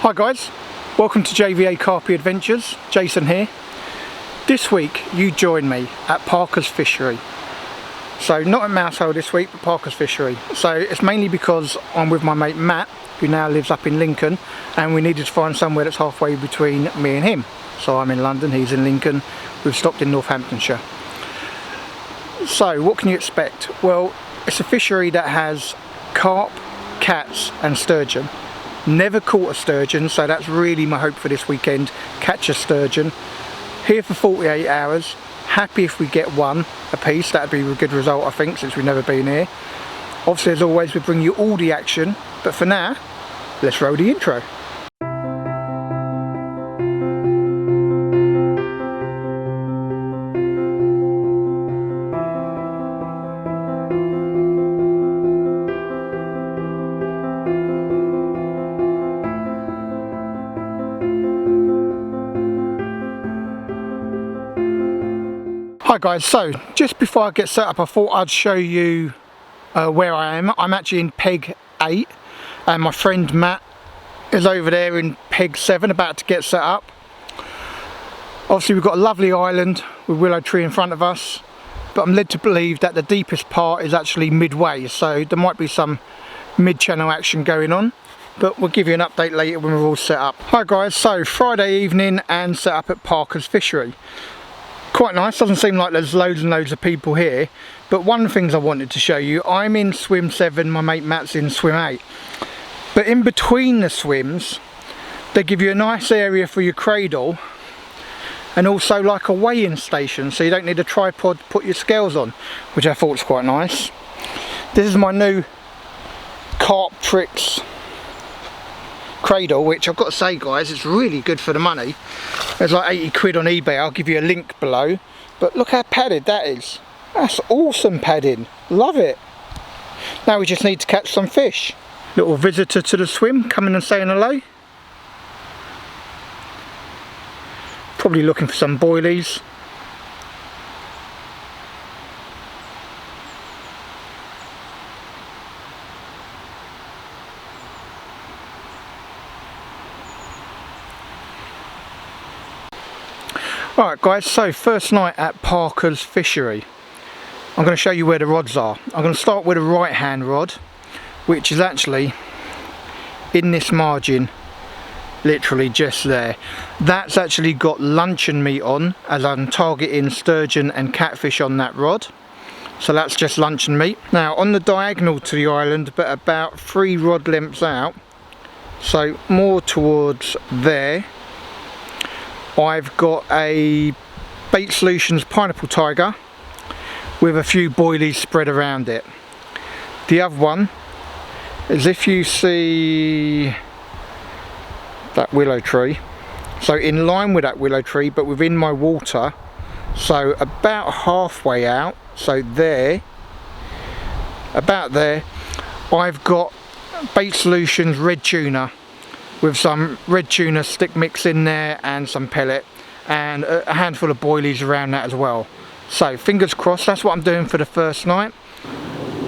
Hi guys, welcome to JVA Carpy Adventures. Jason here. This week you join me at Parkers Fishery. So not at Mousehole this week, but Parkers Fishery. So it's mainly because I'm with my mate Matt, who now lives up in Lincoln, and we needed to find somewhere that's halfway between me and him. So I'm in London, he's in Lincoln, we've stopped in Northamptonshire. So what can you expect? Well, it's a fishery that has carp, cats and sturgeon. Never caught a sturgeon, so that's really my hope for this weekend. Catch a sturgeon. Here for 48 hours. Happy if we get one a piece. That'd be a good result, I think, since we've never been here. Obviously, as always, we bring you all the action, but for now, let's roll the intro. Hi guys, so just before I get set up I thought I'd show you where I am. I'm actually in peg 8 and my friend Matt is over there in peg 7 about to get set up. Obviously we've got a lovely island with willow tree in front of us, but I'm led to believe that the deepest part is actually midway, so there might be some mid-channel action going on, but we'll give you an update later when we're all set up. Hi guys, so Friday evening and set up at Parkers Fishery. Quite nice, doesn't seem like there's loads and loads of people here, but one of the things I wanted to show you, I'm in swim 7, my mate Matt's in swim 8, but in between the swims they give you a nice area for your cradle and also like a weigh-in station, so you don't need a tripod to put your scales on, which I thought was quite nice. This is my new Carp Tricks cradle, which I've got to say guys, it's really good for the money. There's like 80 quid on eBay, I'll give you a link below, but look how padded that is. That's awesome padding, love it. Now we just need to catch some fish. Little visitor to the swim coming and saying hello. Probably looking for some boilies. Alright guys, so first night at Parkers Fishery. I'm going to show you where the rods are. I'm going to start with a right hand rod, which is actually in this margin, literally just there. That's actually got luncheon meat on, as I'm targeting sturgeon and catfish on that rod. So that's just luncheon meat. Now on the diagonal to the island, but about 3 rod lengths out, so more towards there, I've got a Bait Solutions Pineapple Tiger with a few boilies spread around it. The other one is, if you see that willow tree, so in line with that willow tree but within my water, so about halfway out, so there, about there, I've got Bait Solutions red tuna with some red tuna stick mix in there and some pellet and a handful of boilies around that as well. So fingers crossed, that's what I'm doing for the first night.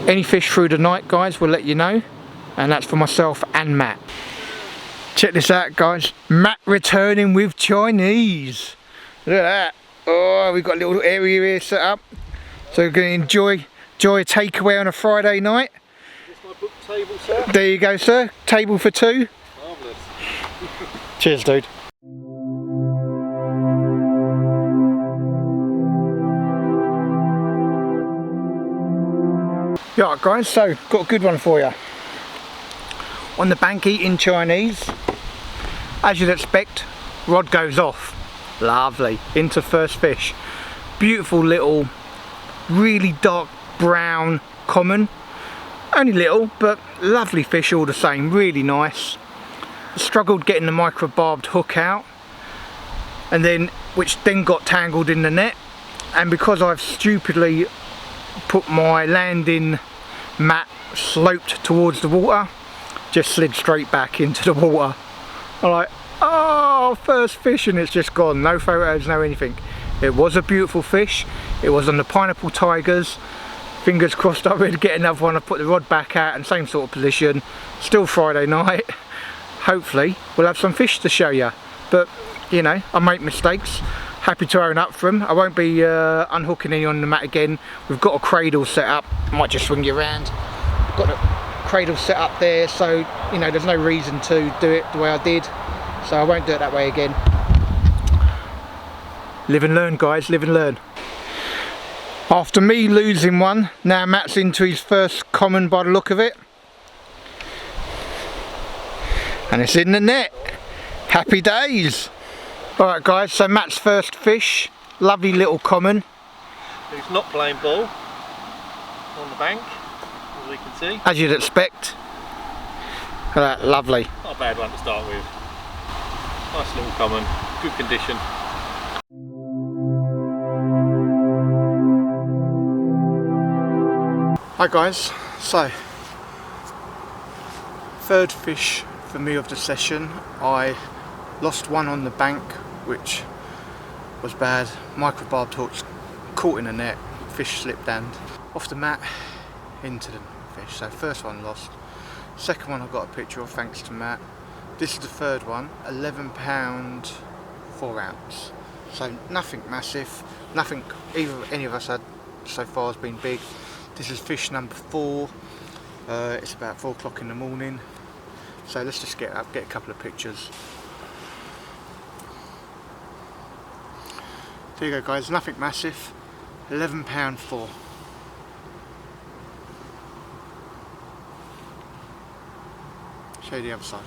Any fish through the night guys, we'll let you know, and that's for myself and Matt. Check this out guys, Matt returning with Chinese. Look at that. Oh, we've got a little area here set up, so we're going to enjoy a takeaway on a Friday night. This my book table, sir. There you go sir, table for 2. Marvellous. Cheers dude. Yeah guys, so got a good one for you. On the bank eating Chinese, as you'd expect, rod goes off. Lovely, into first fish. Beautiful little, really dark brown common. Only little, but lovely fish all the same, really nice. Struggled getting the micro barbed hook out, and then which then got tangled in the net, and because I've stupidly put my landing mat sloped towards the water, just slid straight back into the water. I'm like, oh, first fish, and it's just gone. No photos, no anything. It was a beautiful fish. It was on the Pineapple Tigers. Fingers crossed I'm going to get another one. I put the rod back out in same sort of position. Still Friday night. hopefully we'll have some fish to show you. But you know, I make mistakes, happy to own up for them. I won't be unhooking any on the mat again. We've got a cradle set up, might just swing you around. Got a cradle set up there, so you know, there's no reason to do it the way I did, so I won't do it that way again. Live and learn, guys, live and learn. After me losing one, now Matt's into his first common by the look of it. And it's in the net. Happy days. Alright guys, so Matt's first fish, lovely little common. It's not plain ball on the bank, as we can see. As you'd expect. Look at that, lovely. Not a bad one to start with. Nice little common, good condition. Hi guys, so third fish for me of the session. I lost one on the bank, which was bad. Microbarbed hooks caught in a net, fish slipped and off the mat into the fish. So first one lost, second one I got a picture of thanks to Matt. This is the third one, 11 £, 4 ounce. So nothing massive, nothing either any of us had so far has been big. This is fish number 4. It's about 4 o'clock in the morning. So let's just get up, get a couple of pictures. There you go guys, nothing massive. 11 £, 4. Show you the other side.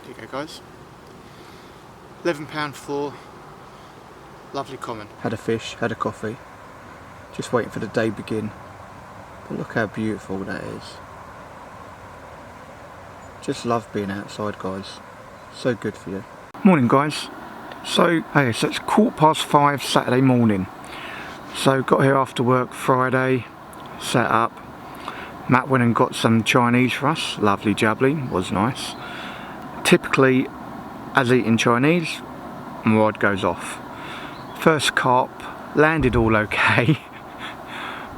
There you go guys. 11 £, 4. Lovely common. Had a fish, had a coffee. Just waiting for the day begin. But look how beautiful that is. Just love being outside guys. So good for you. Morning guys. So it's 5:15 Saturday morning. So got here after work Friday, set up. Matt went and got some Chinese for us. Lovely jubbly, was nice. Typically, as eating Chinese, my rod goes off. First carp landed all okay.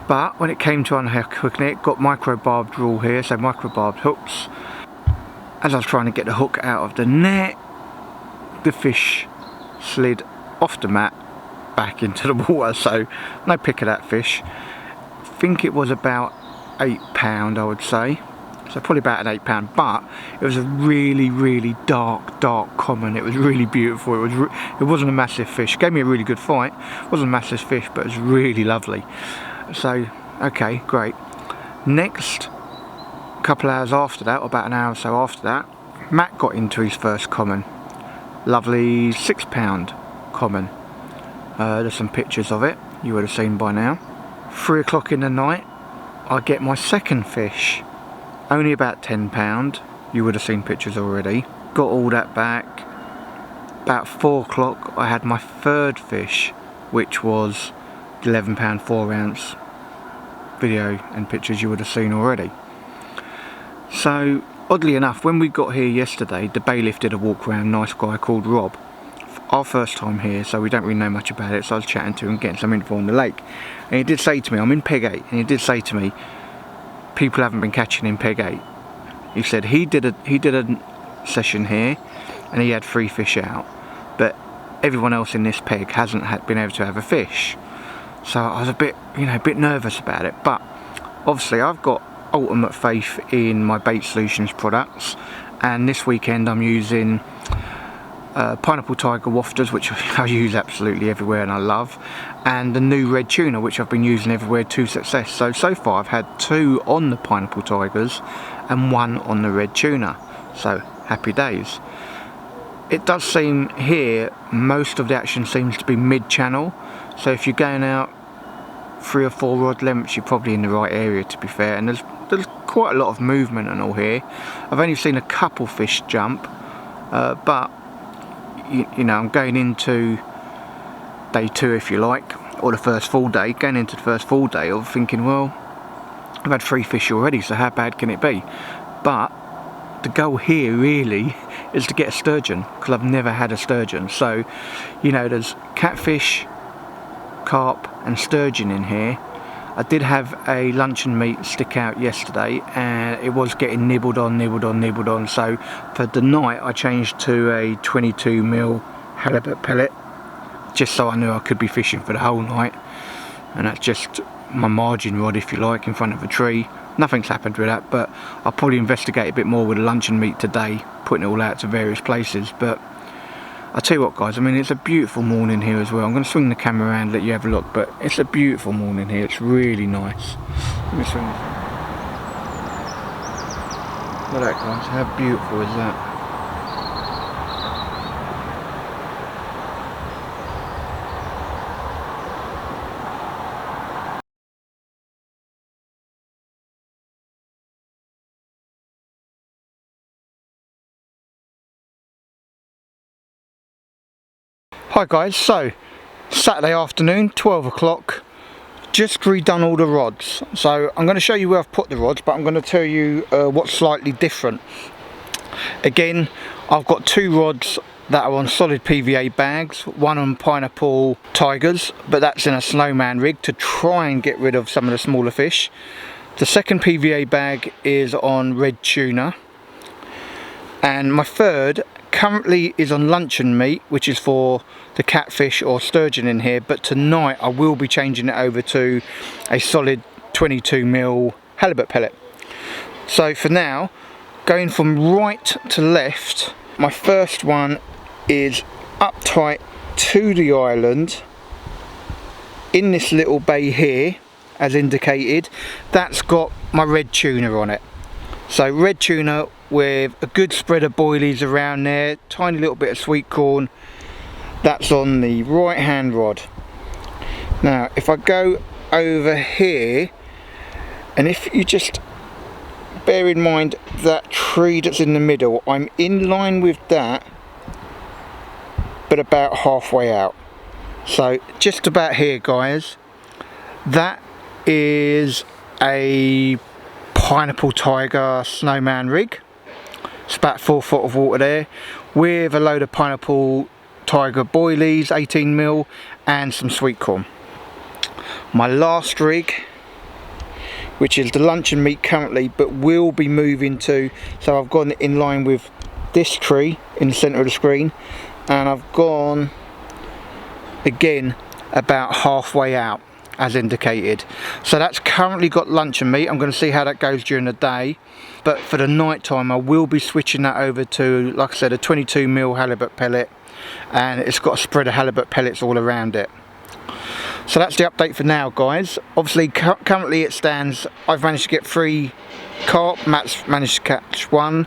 But when it came to unhooking it, got micro-barbed rule here, so micro-barbed hooks. As I was trying to get the hook out of the net, the fish slid off the mat back into the water, so no pick of that fish. I think it was about £8 I would say, so probably about an £8, but it was a really dark common. It was really beautiful. It wasn't a massive fish. It gave me a really good fight. It wasn't a massive fish, but it was really lovely. So okay, great. Next couple hours after that, or about an hour or so after that, Matt got into his first common. Lovely £6 common. There's some pictures of it you would have seen by now. 3 o'clock in the night I get my second fish, only about £10. You would have seen pictures already. Got all that back. About 4 o'clock I had my third fish, which was 11 £, 4 ounce. Video and pictures you would have seen already. So oddly enough, when we got here yesterday, the bailiff did a walk around, nice guy called Rob. Our first time here, so we don't really know much about it, so I was chatting to him, getting some info on the lake. And he did say to me, I'm in Peg 8, and he did say to me, people haven't been catching in Peg 8. He said he did a session here, and he had 3 fish out, but everyone else in this peg hasn't been able to have a fish. So I was a bit nervous about it, but obviously I've got ultimate faith in my bait solutions products, and this weekend I'm using Pineapple Tiger wafters, which I use absolutely everywhere and I love, and the new red tuna, which I've been using everywhere to success. So far I've had 2 on the Pineapple Tigers and 1 on the red tuna, so happy days. It does seem here most of the action seems to be mid-channel, so if you're going out 3 or 4 rod lengths you're probably in the right area, to be fair, and there's quite a lot of movement and all here. I've only seen a couple fish jump, but you know, I'm going into day 2 if you like, or the first full day, going into the first full day of thinking, well, I've had 3 fish already, so how bad can it be? But the goal here really is to get a sturgeon, because I've never had a sturgeon. So you know, there's catfish, carp and sturgeon in here. I did have a luncheon meat stick out yesterday and it was getting nibbled on, so for the night I changed to a 22mm halibut pellet, just so I knew I could be fishing for the whole night. And that's just my margin rod, if you like, in front of a tree. Nothing's happened with that, but I'll probably investigate a bit more with the luncheon meat today, putting it all out to various places. But I'll tell you what guys, I mean, it's a beautiful morning here as well. I'm going to swing the camera around, let you have a look, but it's a beautiful morning here. It's really nice. Let me swing this. Look at that guys, how beautiful is that? Hi guys, so Saturday afternoon, 12 o'clock, just redone all the rods. So I'm going to show you where I've put the rods, but I'm going to tell you what's slightly different. Again, I've got two rods that are on solid PVA bags, one on pineapple tigers, but that's in a snowman rig to try and get rid of some of the smaller fish. The second PVA bag is on red tuna, and my third currently is on luncheon meat, which is for the catfish or sturgeon in here, but tonight I will be changing it over to a solid 22mm halibut pellet. So for now, going from right to left, my first one is up tight to the island in this little bay here, as indicated. That's got my red tuna on it. So red tuna with a good spread of boilies around there, tiny little bit of sweet corn. That's on the right hand rod. Now if I go over here, and if you just bear in mind that tree that's in the middle, I'm in line with that, but about halfway out. So just about here guys, that is a pineapple tiger snowman rig. It's about 4 foot of water there, with a load of pineapple tiger boilies, 18mm, and some sweet corn. My last rig, which is the luncheon meat currently, but will be moving to, so I've gone in line with this tree in the centre of the screen, and I've gone again about halfway out as indicated. So that's currently got luncheon meat. I'm going to see how that goes during the day, but for the night time I will be switching that over to, like I said, a 22mm halibut pellet, and it's got a spread of halibut pellets all around it. So that's the update for now guys. Obviously currently it stands, I've managed to get 3 carp, Matt's managed to catch 1.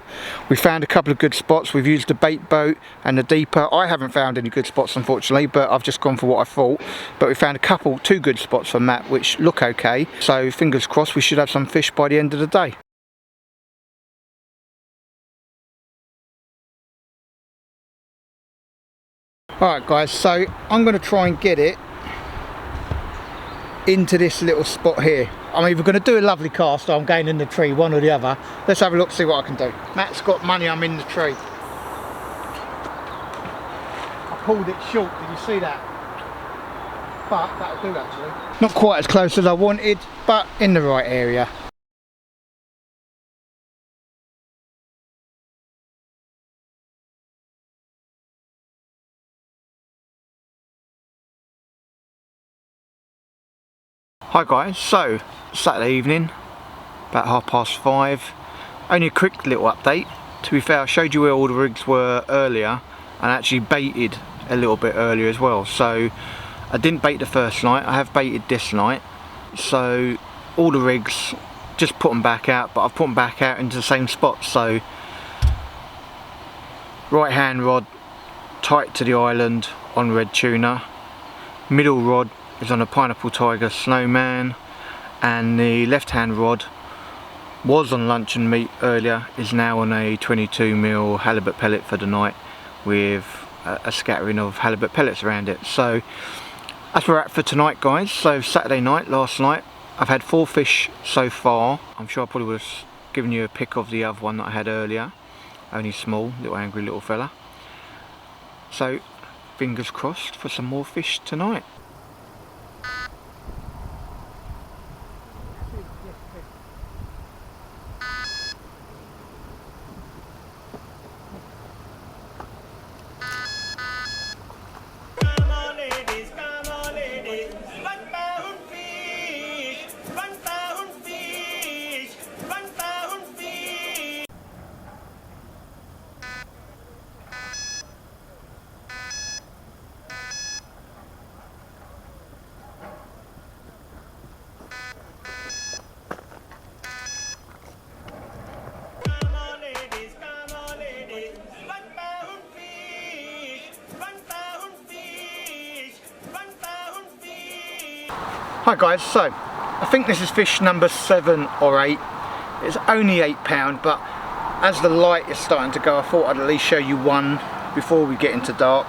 We found a couple of good spots. We've used the bait boat and the deeper. I haven't found any good spots unfortunately, but I've just gone for what I thought. But we found two good spots for Matt which look okay, so fingers crossed we should have some fish by the end of the day. Alright guys, so I'm going to try and get it into this little spot here. I'm either going to do a lovely cast or I'm going in the tree, one or the other. Let's have a look, see what I can do. Matt's got money I'm in the tree. I pulled it short, did you see that? But that'll do actually. Not quite as close as I wanted, but in the right area. Hi guys, so Saturday evening, about 5:30. Only a quick little update. To be fair, I showed you where all the rigs were earlier and actually baited a little bit earlier as well. So I didn't bait the first night, I have baited this night. So all the rigs, just put them back out, but I've put them back out into the same spot. So right hand rod tight to the island on red tuna, middle rod is on a pineapple tiger snowman, and the left hand rod was on luncheon meat earlier, is now on a 22mm halibut pellet for the night with a scattering of halibut pellets around it. So that's where we're at for tonight guys. So Saturday night, last night, I've had 4 fish so far. I'm sure I probably would have given you a pic of the other one that I had earlier, only small, little angry little fella. So fingers crossed for some more fish tonight. Hi guys, so I think this is fish number 7 or 8. It's only £8, but as the light is starting to go, I thought I'd at least show you one before we get into dark.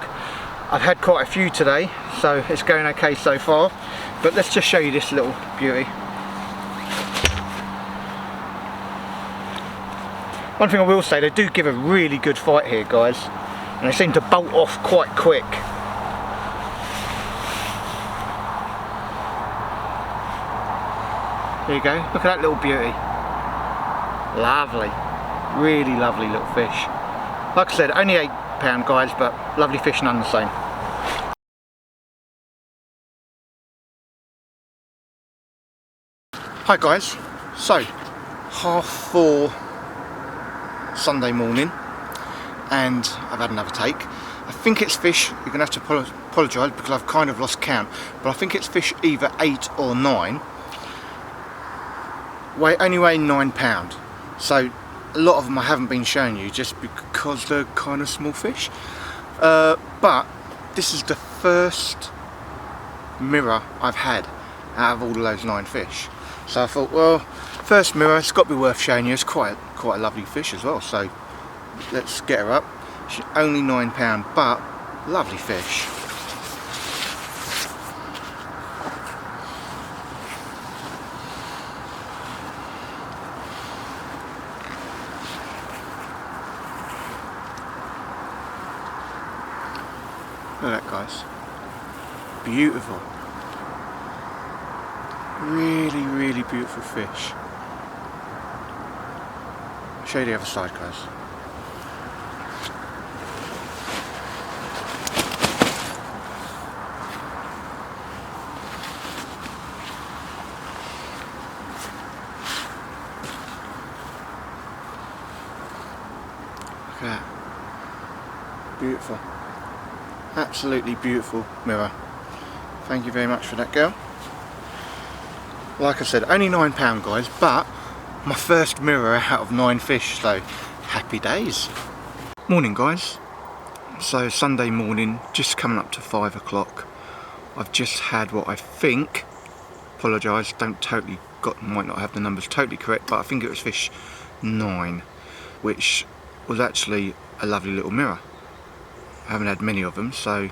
I've had quite a few today, so it's going okay so far, but let's just show you this little beauty. One thing I will say, they do give a really good fight here, guys, and they seem to bolt off quite quick. There you go, look at that little beauty. Lovely, really lovely little fish. Like I said, only £8 guys, but lovely fish none the same. Hi guys, so 4:30 Sunday morning, and I've had another take. I think it's fish, you're going to have to apologise because I've kind of lost count, but I think it's fish either 8 or 9. Only weigh £9, so a lot of them I haven't been showing you just because they're kind of small fish, but this is the first mirror I've had out of all of those 9 fish, so I thought, well, first mirror, it's got to be worth showing you. It's quite a lovely fish as well, so let's get her up. She's only £9, but lovely fish. Look at that, guys. Beautiful. Really, really beautiful fish. I'll show you the other side, guys. Look at that. Beautiful. Absolutely beautiful mirror. Thank you very much for that, girl. Like I said, only £9 guys, but my first mirror out of 9 fish, so happy days. Morning guys. So Sunday morning, just coming up to 5 o'clock. I've just had what I think, apologise, might not have the numbers totally correct, but I think it was fish 9, which was actually a lovely little mirror. I haven't had many of them, so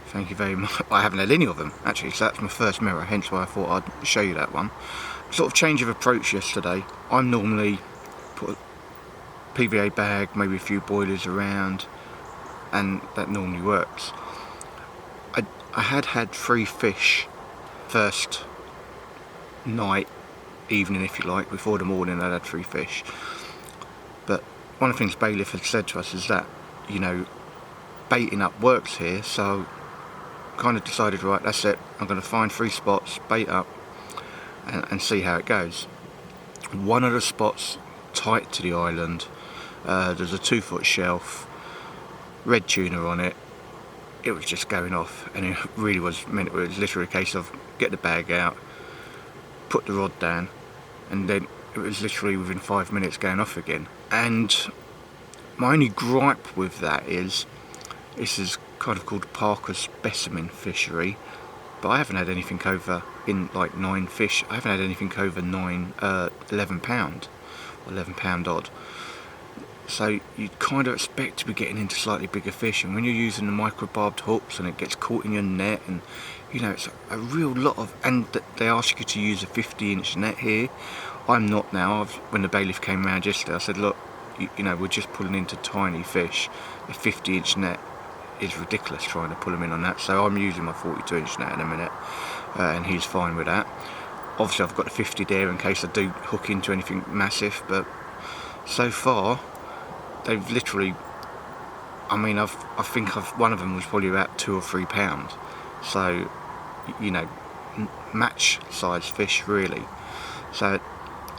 thank you very much. I haven't had any of them actually, so that's my first mirror, hence why I thought I'd show you that one. Sort of change of approach yesterday. I'm normally put a PVA bag, maybe a few boilers around, and that normally works. I had 3 fish first night, evening if you like, before the morning I'd had 3 fish. But one of the things Bailiff had said to us is that, you know, baiting up works here, so kind of decided, right, that's it, I'm going to find 3 spots, bait up and see how it goes. One of the spots tight to the island, there's a 2-foot shelf, red tuna on it. It was just going off, and it really was literally a case of get the bag out, put the rod down, and then it was literally within 5 minutes going off again. And my only gripe with that is, this is kind of called Parkers Specimen Fishery, but I haven't had anything over, in like 9 fish, I haven't had anything over 11 pound, or 11 pound odd. So you'd kind of expect to be getting into slightly bigger fish, and when you're using the micro barbed hooks and it gets caught in your net, and you know, it's a real lot of, and they ask you to use a 50-inch net here. I'm not now. When the bailiff came around yesterday, I said, look, you know, we're just pulling into tiny fish. A 50-inch net is ridiculous trying to pull them in on that, so I'm using my 42-inch net in a minute, and he's fine with that. Obviously I've got the 50 there in case I do hook into anything massive, but so far they've literally, I mean, I think one of them was probably about 2 or 3 pounds, so you know, match size fish really. So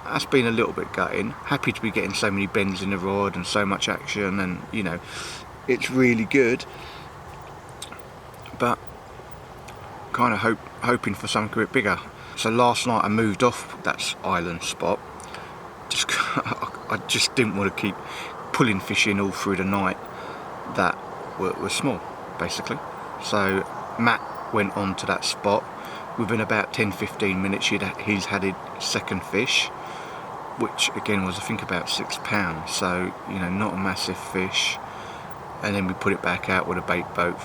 that's been a little bit gutting. Happy to be getting so many bends in the rod and so much action, and you know, it's really good, but kind of hoping for something a bit bigger. So last night I moved off that island spot. I just didn't want to keep pulling fish in all through the night that were small, basically. So Matt went on to that spot. within about 10-15 minutes he's had his second fish, which again was I think about £6, so you know, not a massive fish. And then we put it back out with a bait boat,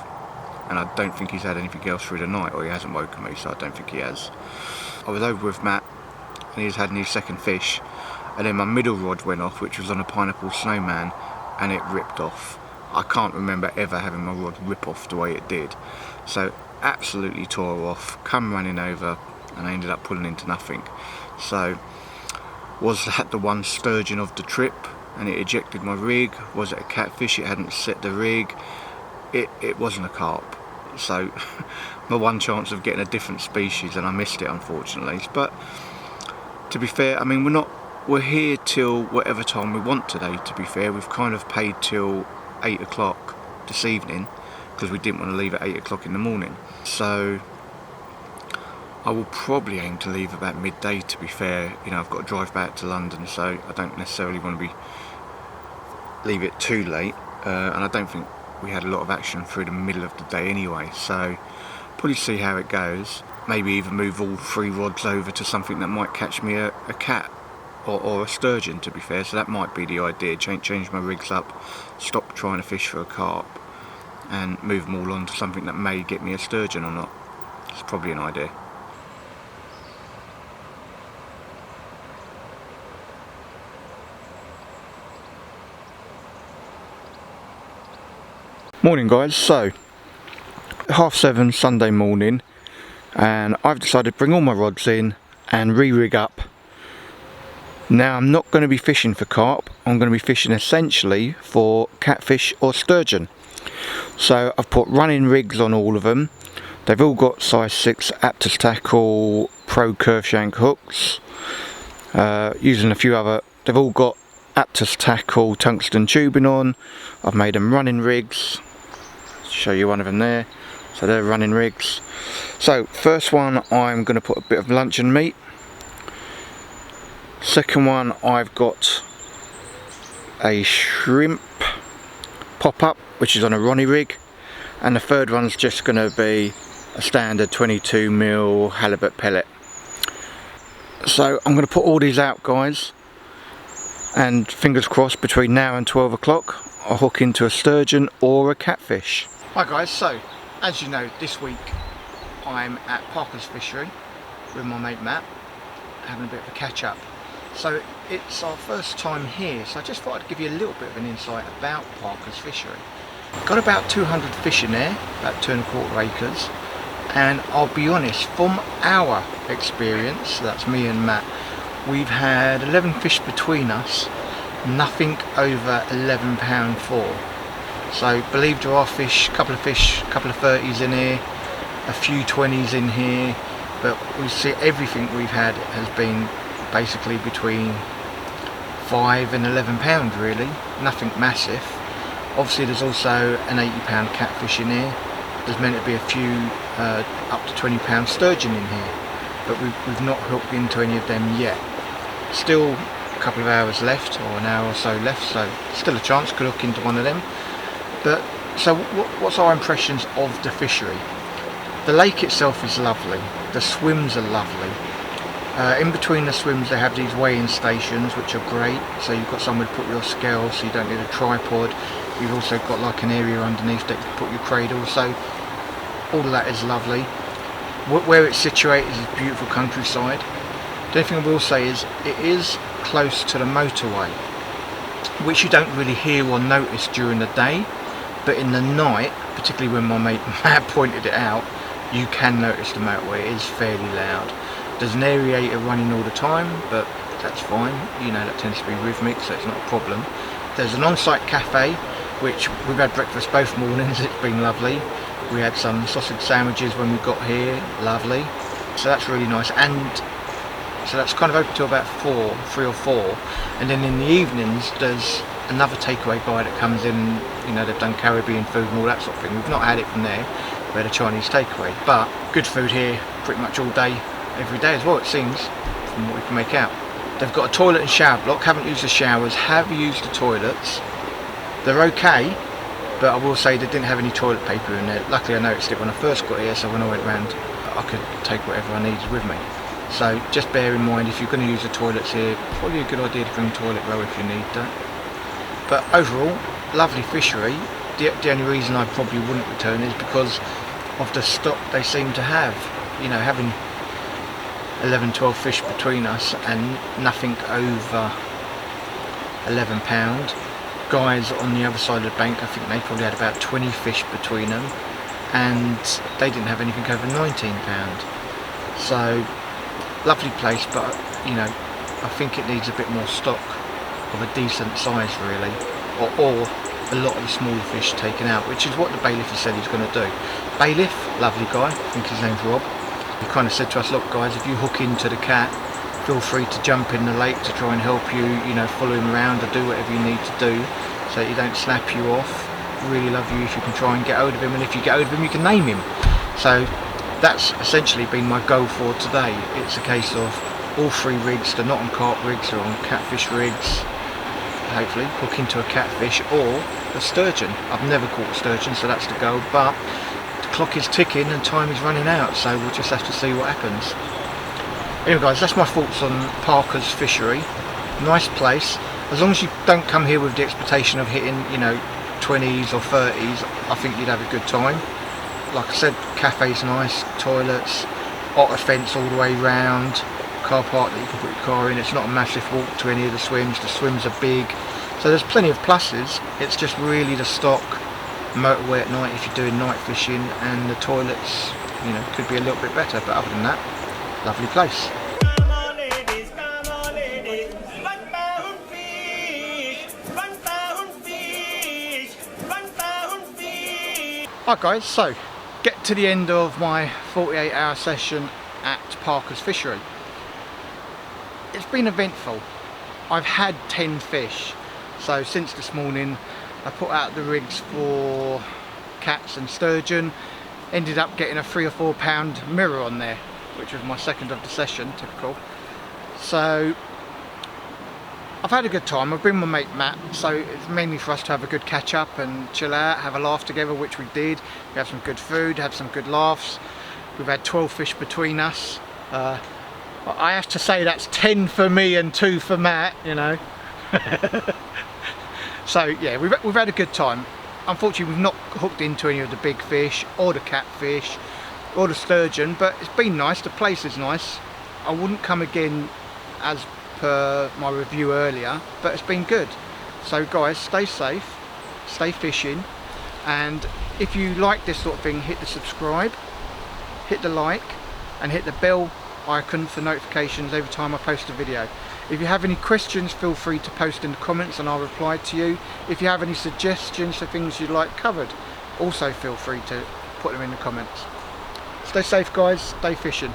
and I don't think he's had anything else through the night, or he hasn't woken me, so I don't think he has. I was over with Matt and he's had his second fish, and then my middle rod went off, which was on a pineapple snowman, and it ripped off. I can't remember ever having my rod rip off the way it did. So absolutely tore off, come running over, and I ended up pulling into nothing. So was that the one sturgeon of the trip and it ejected my rig? Was it a catfish? It hadn't set the rig. It wasn't a carp. So my one chance of getting a different species, and I missed it unfortunately. But to be fair, I mean, we're here till whatever time we want today. To be fair, we've kind of paid till 8 o'clock this evening because we didn't want to leave at 8 o'clock in the morning. So I will probably aim to leave about midday, to be fair. You know, I've got to drive back to London, so I don't necessarily want to leave it too late, and I don't think we had a lot of action through the middle of the day anyway, so probably see how it goes. Maybe even move all 3 rods over to something that might catch me a cat or a sturgeon, to be fair. So that might be the idea. Change my rigs up, stop trying to fish for a carp, and move them all on to something that may get me a sturgeon or not. It's probably an idea. Morning guys, so 7:30 Sunday morning, and I've decided to bring all my rods in and re-rig up. Now I'm not going to be fishing for carp, I'm going to be fishing essentially for catfish or sturgeon. So I've put running rigs on all of them. They've all got size 6 Aptus tackle pro curve shank hooks, using a few other, they've all got Aptus tackle tungsten tubing on. I've made them running rigs. Show you one of them there. So they're running rigs. So first one, I'm going to put a bit of luncheon meat. Second one, I've got a shrimp pop-up, which is on a Ronnie rig, and the third one's just going to be a standard 22mm halibut pellet. So I'm going to put all these out, guys, and fingers crossed between now and 12 o'clock I'll hook into a sturgeon or a catfish. Hi guys, so as you know, this week I'm at Parkers Fishery with my mate Matt, having a bit of a catch up. So it's our first time here, so I just thought I'd give you a little bit of an insight about Parkers Fishery. Got about 200 fish in there, about 2¼ acres, and I'll be honest, from our experience, that's me and Matt, we've had 11 fish between us, nothing over £11 for. So believe there are fish, couple of 30s in here, a few 20s in here, but we see everything we've had has been basically between £5 and £11 really, nothing massive. Obviously there's also an £80 catfish in here, there's meant to be a few up to £20 sturgeon in here, but we've not hooked into any of them yet. Still a couple of hours left, or an hour or so left, so still a chance, could hook into one of them. But so what's our impressions of the fishery? The lake itself is lovely, the swims are lovely. In between the swims they have these weighing stations which are great, so you've got somewhere to put your scales, so you don't need a tripod. You've also got like an area underneath that you can put your cradle, so all of that is lovely. Where it's situated is a beautiful countryside. The only thing I will say is it is close to the motorway, which you don't really hear or notice during the day, but in the night, particularly when my mate Matt pointed it out, you can notice the motorway. It is fairly loud. There's an aerator running all the time, but that's fine, you know, that tends to be rhythmic, so it's not a problem. There's an on-site cafe, which we've had breakfast both mornings, it's been lovely. We had some sausage sandwiches when we got here, lovely, so that's really nice. And so that's kind of open till about 3 or 4, and then in the evenings there's another takeaway guy that comes in, you know, they've done Caribbean food and all that sort of thing. We've not had it from there, we had a Chinese takeaway, but good food here pretty much all day, every day as well, it seems, from what we can make out. They've got a toilet and shower block, haven't used the showers, have used the toilets. They're okay, but I will say they didn't have any toilet paper in there. Luckily I noticed it when I first got here, so when I went round I could take whatever I needed with me. So just bear in mind, if you're going to use the toilets here, probably a good idea to bring toilet roll if you need that. But overall, lovely fishery. The only reason I probably wouldn't return is because of the stock they seem to have. You know, having 11-12 fish between us and nothing over £11. Guys on the other side of the bank, I think they probably had about 20 fish between them, and they didn't have anything over £19. So lovely place, but you know, I think it needs a bit more stock of a decent size really, or a lot of the small fish taken out, which is what the bailiff has said he's going to do. Bailiff, lovely guy, I think his name's Rob. He kind of said to us, look guys, if you hook into the cat, feel free to jump in the lake to try and help you, you know, follow him around or do whatever you need to do so that he don't snap you off. Really love you if you can try and get hold of him, and if you get hold of him you can name him. So that's essentially been my goal for today. It's a case of all 3 rigs, they're not on carp rigs, they're on catfish rigs. Hopefully hook into a catfish or a sturgeon. I've never caught a sturgeon, so that's the goal, but the clock is ticking and time is running out, so we'll just have to see what happens. Anyway guys, that's my thoughts on Parkers Fishery. Nice place. As long as you don't come here with the expectation of hitting, you know, 20s or 30s, I think you'd have a good time. Like I said, cafe's nice, toilets, otter fence all the way round, car park that you can put your car in. It's not a massive walk to any of the swims are big, so there's plenty of pluses. It's just really the stock, motorway at night if you're doing night fishing, and the toilets, you know, could be a little bit better, but other than that, lovely place. Alright guys, so get to the end of my 48-hour session at Parkers Fishery. It's been eventful. I've had 10 fish, so since this morning I put out the rigs for cats and sturgeon, ended up getting a 3 or 4 pound mirror on there, which was my second of the session, typical. So I've had a good time. I've been with my mate Matt, so it's mainly for us to have a good catch up and chill out, have a laugh together, which we did. We had some good food, had some good laughs. We've had 12 fish between us. I have to say that's 10 for me and 2 for Matt, you know. So yeah, we've had a good time. Unfortunately we've not hooked into any of the big fish or the catfish or the sturgeon, but it's been nice. The place is nice. I wouldn't come again as per my review earlier, but it's been good. So guys, stay safe, stay fishing, and if you like this sort of thing, hit the subscribe, hit the like, and hit the bell icon for notifications every time I post a video. If you have any questions, feel free to post in the comments and I'll reply to you. If you have any suggestions for things you'd like covered, also feel free to put them in the comments. Stay safe guys, stay fishing.